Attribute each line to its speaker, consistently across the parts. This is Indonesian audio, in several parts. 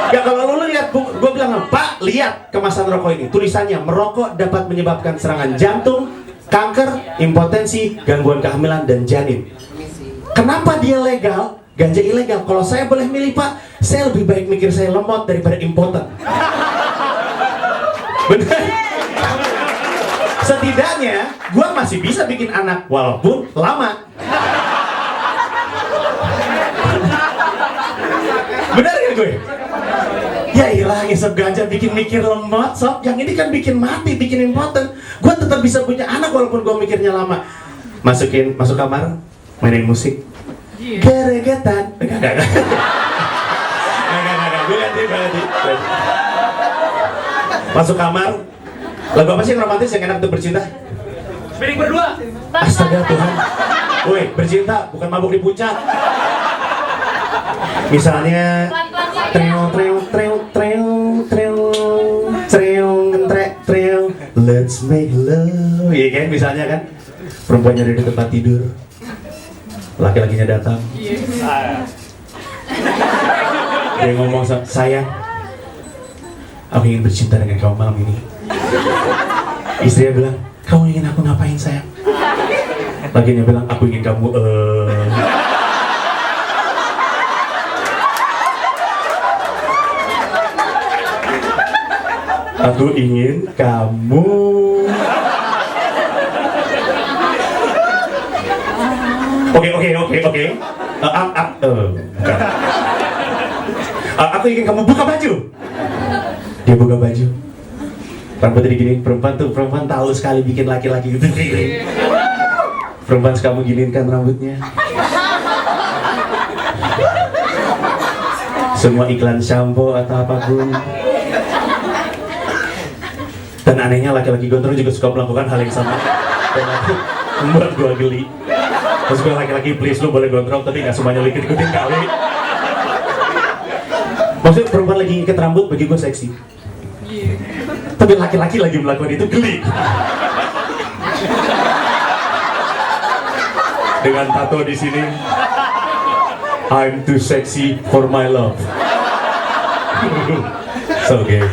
Speaker 1: Ya kalau lu lihat, gue bilang, Pak, lihat kemasan rokok ini. Tulisannya, merokok dapat menyebabkan serangan jantung, kanker, impotensi, gangguan kehamilan, dan janin. Kenapa dia legal? Ganja ilegal. Kalau saya boleh milih, Pak, saya lebih baik mikir saya lemot daripada impoten. Bener? Setidaknya, gue masih bisa bikin anak walaupun lama. Bener ya gue? Ya ilah, ngisep ganja bikin mikir lemot, sob. Yang ini kan bikin mati, bikin impoten. Gue tetap bisa punya anak walaupun gue mikirnya lama. Masuk kamar, mainin musik. Geregetan. Enggak. Gue ganti. Masuk kamar. Lagu apa sih yang romantis yang enak untuk bercinta?
Speaker 2: Spiring berdua.
Speaker 1: Astaga Tuhan. Woi, bercinta bukan mabuk di puncak. Misalnya let's make love. Iya kan, misalnya kan. Perempuannya ada di tempat tidur. Laki-lakinya datang. Dia ngomong, sayang, aku ingin bercinta dengan kamu malam ini. Istrinya bilang, kamu ingin aku ngapain sayang? Lakinya bilang, aku ingin kamu aku ingin kamu. Oke. Aku ingin kamu buka baju. Dia buka baju. Rambutnya diginiin. Perempuan tahu sekali bikin laki-laki gitu. Perempuan kamu giniin kan rambutnya. Semua iklan shampoo atau apapun. Dan anehnya laki-laki gondrong juga suka melakukan hal yang sama. Dan itu membuat gua geli. Terus gue laki-laki, please lu boleh gondrong tapi gak semuanya lu ikut-ikutin kali. Maksudnya perempuan lagi ngikat rambut bagi gue seksi. Tapi laki-laki lagi melakukan itu geli. Dengan tato di sini, I'm too sexy for my love. So gay.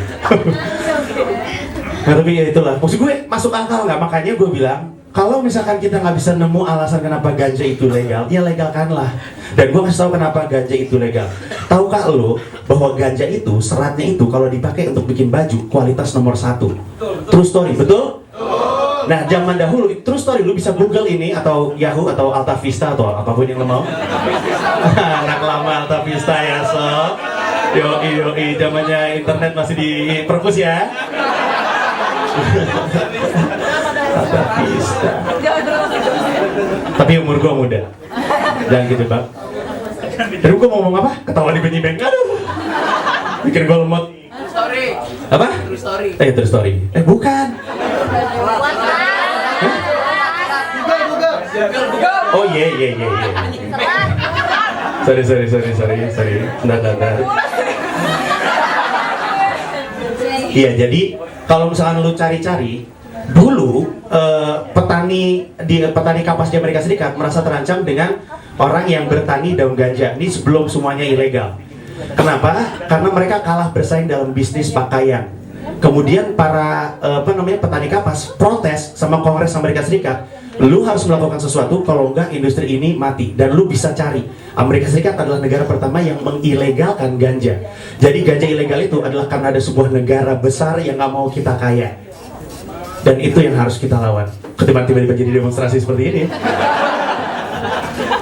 Speaker 1: Nah tapi ya itulah, maksud gue masuk akal nggak? Makanya gue bilang, kalau misalkan kita nggak bisa nemu alasan kenapa ganja itu legal, ya legalkanlah. Dan gue kasih tahu kenapa ganja itu legal. Tahukah lo bahwa ganja itu, seratnya itu kalau dipakai untuk bikin baju, kualitas nomor 1. True story, betul? Nah zaman dahulu, true story, lu bisa Google ini atau Yahoo atau Alta Vista atau apapun yang lo mau. Anak lama Alta Vista ya sob. Yoi, zamannya internet masih di perpus ya. Alta Vista. Tapi umur gua muda. Jangan gitu bang. Tadi gua mau ngomong apa? Ketawa di benyi beng. Aduh. Bikin gua lemot.
Speaker 2: Story.
Speaker 1: Apa?
Speaker 2: True story.
Speaker 1: True story. Bukan. Oh iya. Sorry. Bentar. Iya, jadi kalau misalkan lu cari-cari dulu petani kapas di Amerika Serikat merasa terancam dengan orang yang bertani daun ganja. Ini sebelum semuanya ilegal. Kenapa? Karena mereka kalah bersaing dalam bisnis pakaian. Kemudian para petani kapas protes sama Kongres Amerika Serikat. Lu harus melakukan sesuatu, kalau enggak industri ini mati. Dan lu bisa cari, Amerika Serikat adalah negara pertama yang mengilegalkan ganja. Jadi ganja ilegal itu adalah karena ada sebuah negara besar yang gak mau kita kaya. Dan itu yang harus kita lawan. Ketimbang tiba-tiba jadi demonstrasi seperti ini.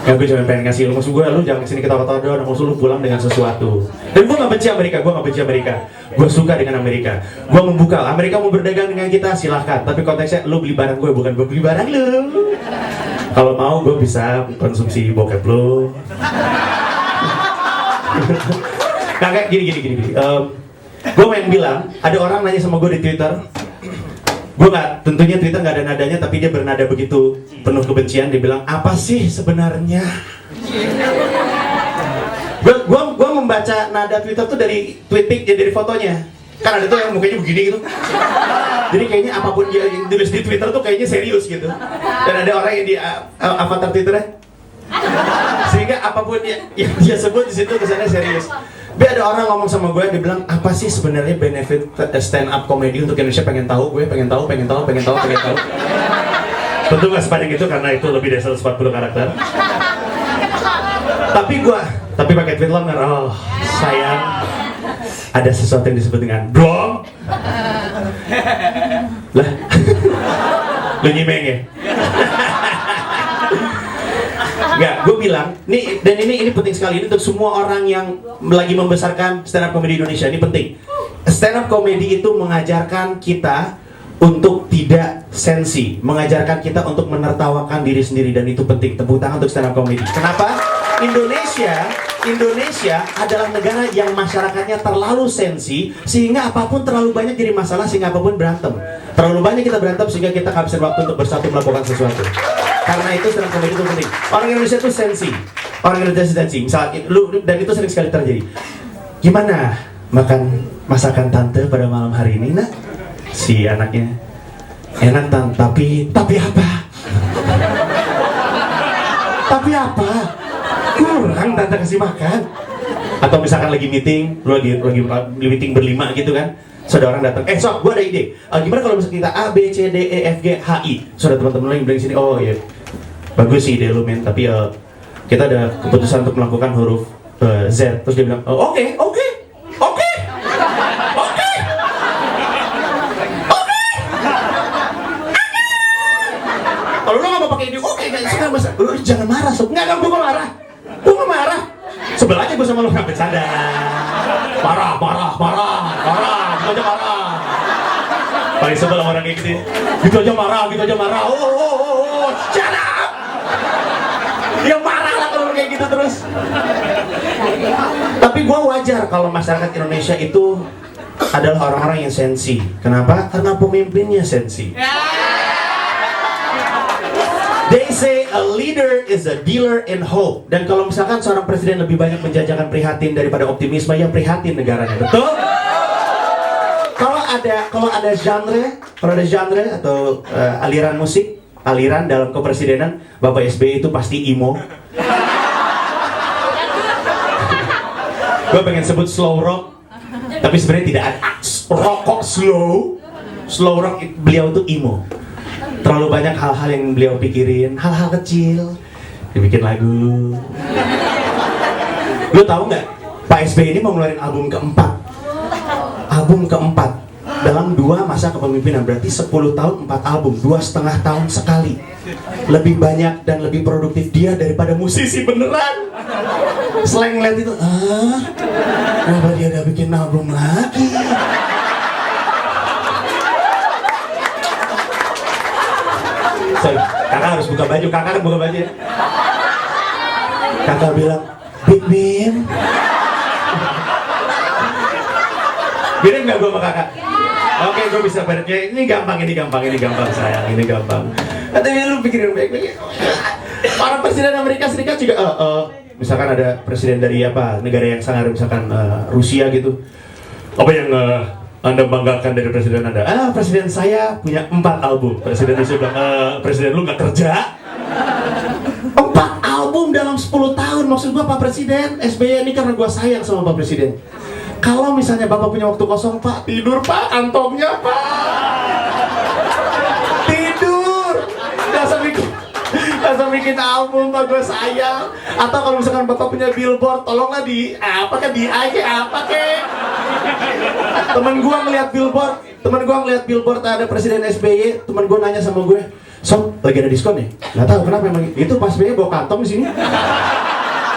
Speaker 1: Ya gue cuma pengen ngasih lu, maksud gue lu jangan kesini ketawa-ketawa doang, maksud lu pulang dengan sesuatu. Dan gue gak benci Amerika, gue suka dengan Amerika. Gue membuka, Amerika mau berdagang dengan kita, silahkan. Tapi konteksnya lu beli barang gue, bukan gue beli barang lu. Kalau mau gue bisa konsumsi bokep lu. Nah kayak gini. Gue main bilang, ada orang nanya sama gue di Twitter. Gue nggak, tentunya Twitter nggak ada nadanya, tapi dia bernada begitu penuh kebencian. Dia bilang, apa sih sebenarnya? Gue membaca nada Twitter tuh dari tweeting, dari fotonya. Kan ada tuh yang mukanya begini gitu. Jadi kayaknya apapun dia yang tulis di Twitter tuh kayaknya serius gitu. Dan ada orang yang di avatar Twitternya, sehingga apapun yang dia sebut di situ kesannya serius. Ada orang ngomong sama gue, dia bilang, apa sih sebenarnya benefit stand up comedy untuk Indonesia? Pengen tahu, gue pengen tahu. Tentu gak sepanjang itu karena itu lebih dari 140 karakter. Tapi pakai tweet liner, oh sayang, ada sesuatu yang disebut dengan blong. Lah, lu nyimeng ya? Enggak, gue bilang, ini penting sekali, ini untuk semua orang yang lagi membesarkan stand up comedy Indonesia, ini penting. Stand up comedy itu mengajarkan kita untuk tidak sensi, mengajarkan kita untuk menertawakan diri sendiri, dan itu penting. Tepuk tangan untuk stand up comedy. Kenapa? Indonesia adalah negara yang masyarakatnya terlalu sensi, sehingga apapun terlalu banyak jadi masalah, sehingga apapun berantem. Terlalu banyak kita berantem sehingga kita kehabisan waktu untuk bersatu melakukan sesuatu. Karena itu stand up comedy itu penting. Orang Indonesia itu sensi. Misalnya dan itu sering sekali terjadi. Gimana makan masakan tante pada malam hari ini, nak? Si anaknya, enak tante, tapi apa? Tapi apa? Kurang tante kasih makan. Atau misalkan lagi meeting, lu lagi meeting berlima gitu kan, so ada orang datang, sok gua ada ide, gimana kalau misalnya kita A, B, C, D, E, F, G, H, I. So ada teman-teman lain bilang sini, oh iya, bagus sih ide lu men, tapi kita ada keputusan untuk melakukan huruf Z. Terus dia bilang, oke. Kalau lo nggak mau pakai ide, oke, nggak suka mas, lu jangan marah, sob. Nggak, gue nggak marah. Sebel aja gue sama lo, nggak bercanda. Marah. Gitu aja marah. Paling sebel sama orang kayak gitu. Gitu aja marah. Oh, shut up. Dia marah lah kalau kayak gitu terus. Tapi gue wajar kalau masyarakat Indonesia itu adalah orang-orang yang sensi. Kenapa? Karena pemimpinnya sensi. They say a leader is a dealer in hope. Dan kalau misalkan seorang presiden lebih banyak menjajakan prihatin daripada optimisme, ya prihatin negaranya, betul? Kalau ada genre atau aliran musik, aliran dalam kepresidenan, Bapak SBY itu pasti emo. Gue pengen sebut slow rock, tapi sebenarnya tidak ada rokok slow rock. Beliau itu emo. Terlalu banyak hal-hal yang beliau pikirin, hal-hal kecil, dibikin lagu. Lu tahu nggak? Pak SBY ini mau ngeluarin album keempat dalam 2 masa kepemimpinan, berarti 10 tahun 4 album, 2,5 tahun sekali. Lebih banyak dan lebih produktif dia daripada musisi beneran. Selain ngeliat itu, kenapa dia udah bikin album lagi? Kakak harus buka baju, kakak buka baju. Kakak bilang, Bim. Mirip nggak gue sama kakak? Oke, gue bisa beresnya. Ini gampang sayang, ini gampang. Tapi lu pikirin baik-baik. Para presiden Amerika Serikat juga, misalkan ada presiden dari negara yang sangat, misalkan Rusia gitu. Apa yang Anda banggakan dari presiden Anda? Presiden saya punya 4 album. Presiden Rusia bilang, presiden lu nggak kerja? 4 album dalam 10 tahun. Maksud gua Pak Presiden, SBY ini karena gua sayang sama Pak Presiden. Kalau misalnya Bapak punya waktu kosong, Pak, tidur Pak, kantongnya Pak. Tidur. Gak bikin album, Pak, gua sayang. Atau kalau misalkan Bapak punya billboard, tolonglah di apa kek. Temen gua ngeliat billboard ada presiden SBY, temen gua nanya sama gue, Sob, lagi ada diskon nih? Gak tahu kenapa emang itu pas SBY bawa kantong di sini.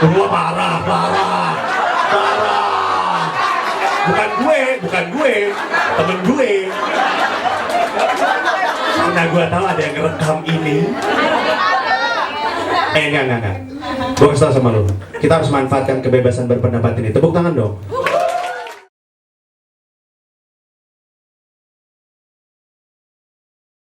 Speaker 1: Gua parah. Bukan gue, temen gue. Karena gue tahu ada yang ngerekam ini. Enggak. Gue kesel sama lo. Kita harus manfaatkan kebebasan berpendapat ini. Tepuk tangan dong.